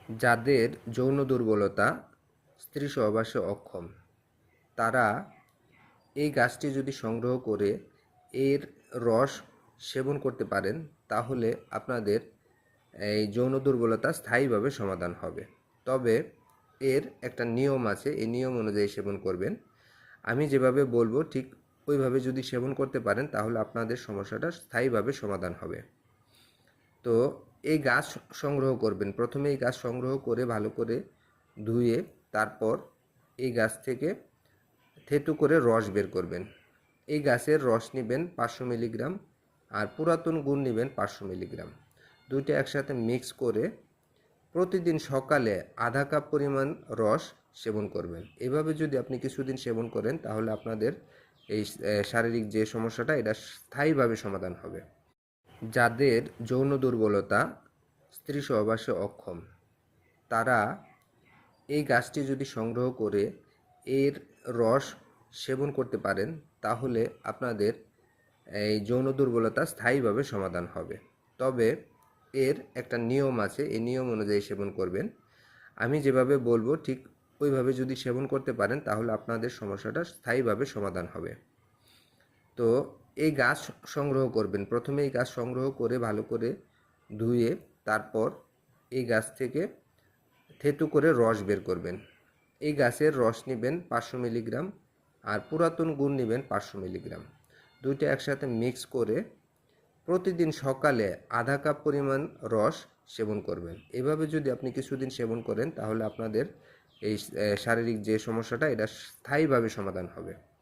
যাদের যৌন দুর্বলতা, স্ত্রী সহবাসে অক্ষম, তারা এই গাছটি যদি সংগ্রহ করে এর রস সেবন করতে পারেন, তাহলে আপনাদের এই যৌন দুর্বলতা স্থায়ীভাবে সমাধান হবে। তবে এর একটা নিয়ম আছে, এই নিয়ম অনুযায়ী সেবন করবেন। আমি যেভাবে বলবো ঠিক ওইভাবে যদি সেবন করতে পারেন, তাহলে আপনাদের সমস্যাটা স্থায়ীভাবে সমাধান হবে। তো এই গাছ সংগ্রহ করবেন। প্রথমে এই গাছ সংগ্রহ করে ভালো করে ধুয়ে তারপর এই গাছ থেকে থেতু করে রস বের করবেন। এই গাছের রস নেবেন 500 মিলিগ্রাম আর পুরাতন গুড় নেবেন 500 মিলিগ্রাম। দুইটা একসাথে মিক্স করে প্রতিদিন সকালে আধা কাপ পরিমাণ রস সেবন করবেন। এভাবে যদি আপনি কিছুদিন সেবন করেন, তাহলে আপনাদের এই শারীরিক যে সমস্যাটা, এটা স্থায়ীভাবে সমাধান হবে। যাদের যৌন দুর্বলতা, স্ত্রী সহবাসে অক্ষম, তারা এই গাছটি যদি সংগ্রহ করে এর রস সেবন করতে পারেন, তাহলে আপনাদের এই যৌন দুর্বলতা স্থায়ীভাবে সমাধান হবে। তবে এর একটা নিয়ম আছে, এই নিয়ম অনুযায়ী সেবন করবেন। আমি যেভাবে বলবো ঠিক ওইভাবে যদি সেবন করতে পারেন, তাহলে আপনাদের সমস্যাটা স্থায়ীভাবে সমাধান হবে। তো এই গাছ সংগ্রহ করবেন। প্রথমে এই গাছ সংগ্রহ করে ভালো করে ধুয়ে তারপর এই গাছ থেকে থেতু করে রস বের করবেন। এই গাছের রস নেবেন 500 মিলিগ্রাম আর পুরাতন গুড় নেবেন 500 মিলিগ্রাম। দুইটা একসাথে মিক্স করে প্রতিদিন সকালে আধা কাপ পরিমাণ রস সেবন করবেন। এভাবে যদি আপনি কিছুদিন সেবন করেন, তাহলে আপনাদের এই শারীরিক যে সমস্যাটা, এটা স্থায়ীভাবে সমাধান হবে।